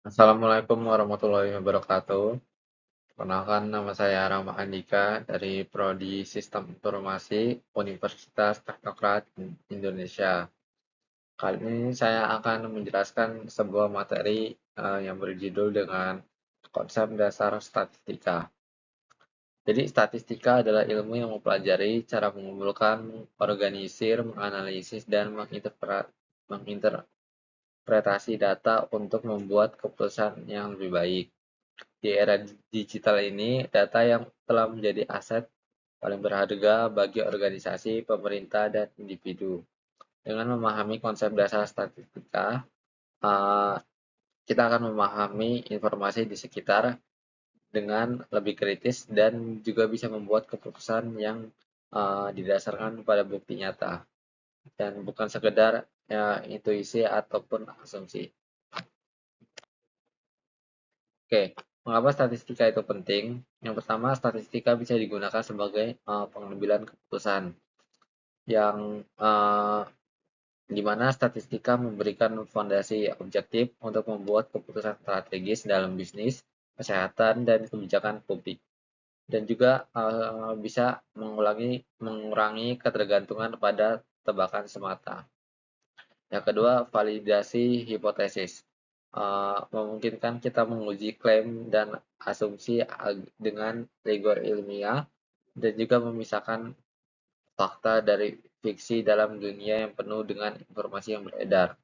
Assalamualaikum warahmatullahi wabarakatuh. Perkenalkan, nama saya Rama Andika dari Prodi Sistem Informasi Universitas Teknokrat Indonesia. Kali ini saya akan menjelaskan sebuah materi yang berjudul dengan konsep dasar statistika. Jadi, statistika adalah ilmu yang mempelajari cara mengumpulkan, organisir, menganalisis, dan menginterpretasi data untuk membuat keputusan yang lebih baik. Di era digital ini, data yang telah menjadi aset paling berharga bagi organisasi, pemerintah, dan individu. Dengan memahami konsep dasar statistika, eh, kita akan memahami informasi di sekitar dengan lebih kritis dan juga bisa membuat keputusan yang didasarkan pada bukti nyata dan bukan sekedar intuisi ataupun asumsi. Oke, mengapa statistika itu penting? Yang pertama, statistika bisa digunakan sebagai pengambilan keputusan yang di mana statistika memberikan fondasi objektif untuk membuat keputusan strategis dalam bisnis, kesehatan, dan kebijakan publik. Dan juga bisa mengurangi ketergantungan pada tebakan semata. Yang kedua, validasi hipotesis. Memungkinkan kita menguji klaim dan asumsi dengan rigor ilmiah dan juga memisahkan fakta dari fiksi dalam dunia yang penuh dengan informasi yang beredar.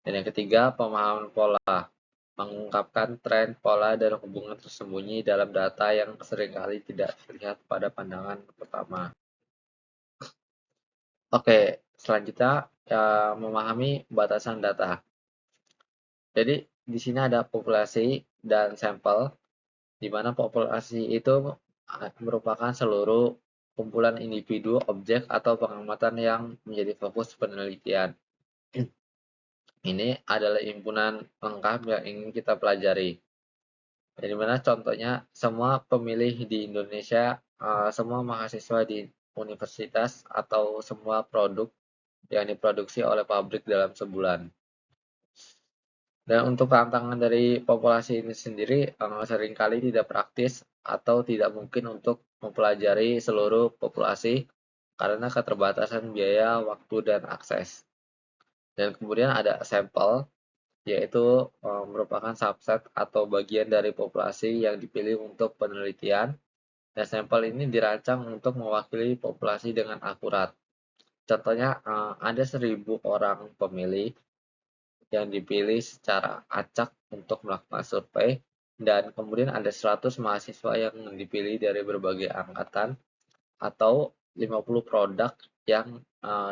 Dan yang ketiga, pemahaman pola. Mengungkapkan tren, pola, dan hubungan tersembunyi dalam data yang seringkali tidak terlihat pada pandangan pertama. Oke, selanjutnya memahami batasan data. Jadi di sini ada populasi dan sampel, di mana populasi itu merupakan seluruh kumpulan individu, objek, atau pengamatan yang menjadi fokus penelitian. Ini adalah himpunan lengkap yang ingin kita pelajari. Di mana contohnya semua pemilih di Indonesia, semua mahasiswa di universitas, atau semua produk yang diproduksi oleh pabrik dalam sebulan. Dan untuk tantangan dari populasi ini sendiri seringkali tidak praktis atau tidak mungkin untuk mempelajari seluruh populasi karena keterbatasan biaya, waktu, dan akses. Dan kemudian ada sampel, yaitu merupakan subset atau bagian dari populasi yang dipilih untuk penelitian. Dan sampel ini dirancang untuk mewakili populasi dengan akurat. Contohnya ada 1.000 orang pemilih yang dipilih secara acak untuk melakukan survei, dan kemudian ada 100 mahasiswa yang dipilih dari berbagai angkatan atau 50 produk yang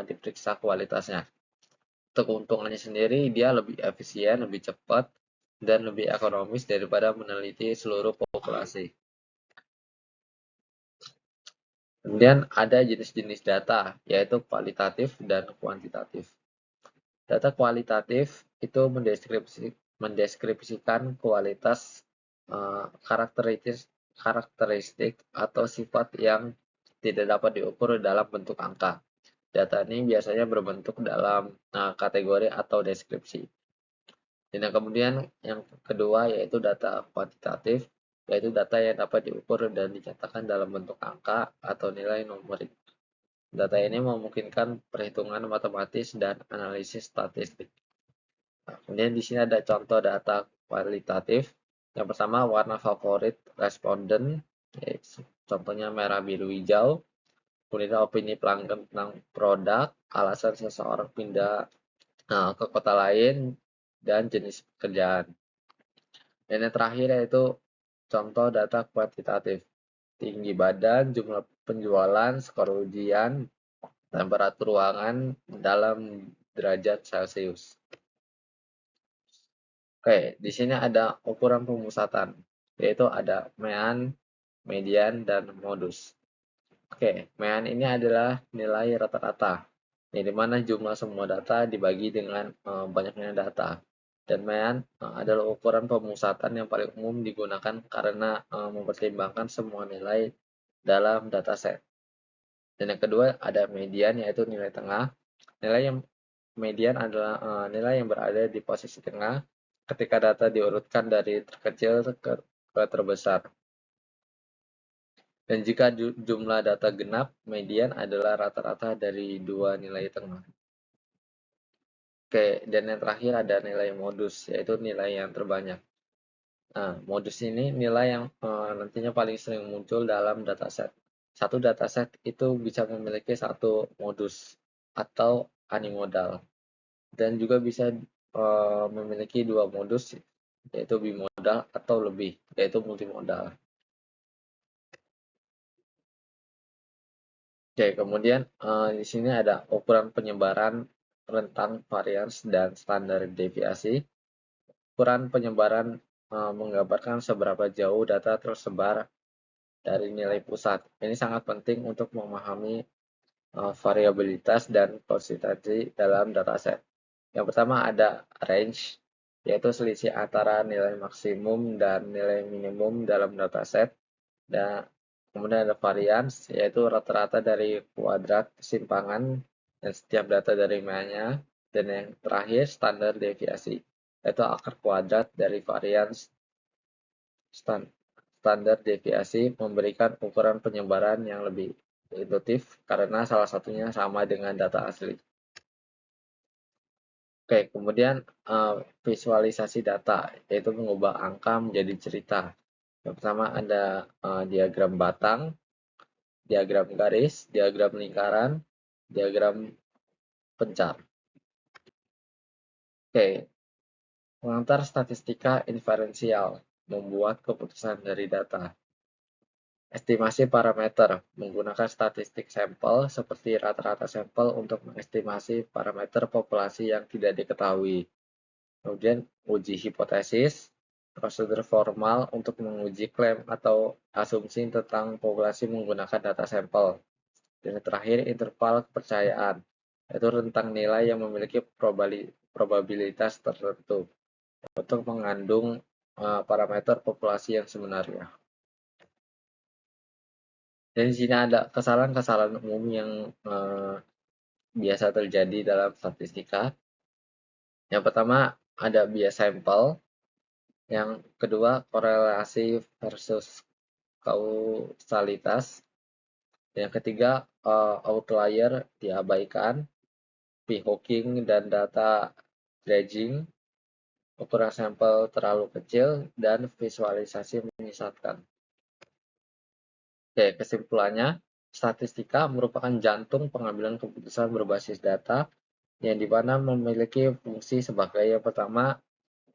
diperiksa kualitasnya. Untuk keuntungannya sendiri, dia lebih efisien, lebih cepat, dan lebih ekonomis daripada meneliti seluruh populasi. Kemudian ada jenis-jenis data, yaitu kualitatif dan kuantitatif. Data kualitatif itu mendeskripsikan kualitas karakteristik atau sifat yang tidak dapat diukur dalam bentuk angka. Data ini biasanya berbentuk dalam kategori atau deskripsi. Dan kemudian yang kedua yaitu data kuantitatif, yaitu data yang dapat diukur dan dicatatkan dalam bentuk angka atau nilai numerik. Data ini memungkinkan perhitungan matematis dan analisis statistik. Nah, kemudian di sini ada contoh data kualitatif. Yang pertama, warna favorit responden, contohnya merah, biru, hijau. Kemudian opini pelanggan tentang produk, alasan seseorang pindah ke kota lain, dan jenis pekerjaan. Dan yang terakhir yaitu contoh data kuantitatif. Tinggi badan, jumlah penjualan, skor ujian, temperatur ruangan dalam derajat Celcius. Oke, di sini ada ukuran pemusatan, yaitu ada mean, median, dan modus. Oke, mean ini adalah nilai rata-rata, di mana jumlah semua data dibagi dengan banyaknya data. Dan mean adalah ukuran pemusatan yang paling umum digunakan karena mempertimbangkan semua nilai dalam dataset. Dan yang kedua ada median, yaitu nilai tengah. Median adalah nilai yang berada di posisi tengah ketika data diurutkan dari terkecil ke terbesar. Dan jika jumlah data genap, median adalah rata-rata dari dua nilai tengah. Oke, dan yang terakhir ada nilai modus, yaitu nilai yang terbanyak. Nah, modus ini nilai yang nantinya paling sering muncul dalam dataset. Satu dataset itu bisa memiliki satu modus atau unimodal, dan juga bisa memiliki dua modus, yaitu bimodal atau lebih, yaitu multimodal. Oke, kemudian di sini ada ukuran penyebaran, rentang varians, dan standar deviasi. Ukuran penyebaran menggambarkan seberapa jauh data tersebar dari nilai pusat. Ini sangat penting untuk memahami variabilitas dan konsistensi dalam dataset. Yang pertama ada range, yaitu selisih antara nilai maksimum dan nilai minimum dalam dataset. Dan kemudian ada variance, yaitu rata-rata dari kuadrat kesimpangan dan setiap data dari mana. Dan yang terakhir standar deviasi, yaitu akar kuadrat dari variance. Standar deviasi memberikan ukuran penyebaran yang lebih induktif karena salah satunya sama dengan data asli. Oke, kemudian visualisasi data, yaitu mengubah angka menjadi cerita. Yang pertama ada diagram batang, diagram garis, diagram lingkaran, diagram pencar. Oke, pengantar statistika inferensial, membuat keputusan dari data. Estimasi parameter, menggunakan statistik sampel seperti rata-rata sampel untuk mengestimasi parameter populasi yang tidak diketahui. Kemudian uji hipotesis, prosedur formal untuk menguji klaim atau asumsi tentang populasi menggunakan data sampel. Dan terakhir, interval kepercayaan, yaitu rentang nilai yang memiliki probabilitas tertentu untuk mengandung parameter populasi yang sebenarnya. Dan di sini ada kesalahan-kesalahan umum yang biasa terjadi dalam statistika. Yang pertama ada bias sampel, yang kedua korelasi versus kausalitas, yang ketiga outlier diabaikan, p-hawking dan data dredging, ukuran sampel terlalu kecil, dan visualisasi menyesatkan. Oke, kesimpulannya, statistika merupakan jantung pengambilan keputusan berbasis data, yang dimana memiliki fungsi sebagai yang pertama,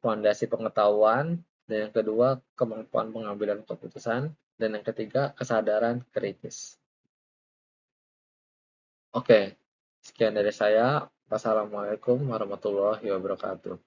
fondasi pengetahuan, dan yang kedua, kemampuan pengambilan keputusan, dan yang ketiga, kesadaran kritis. Oke, sekian dari saya. Wassalamualaikum warahmatullahi wabarakatuh.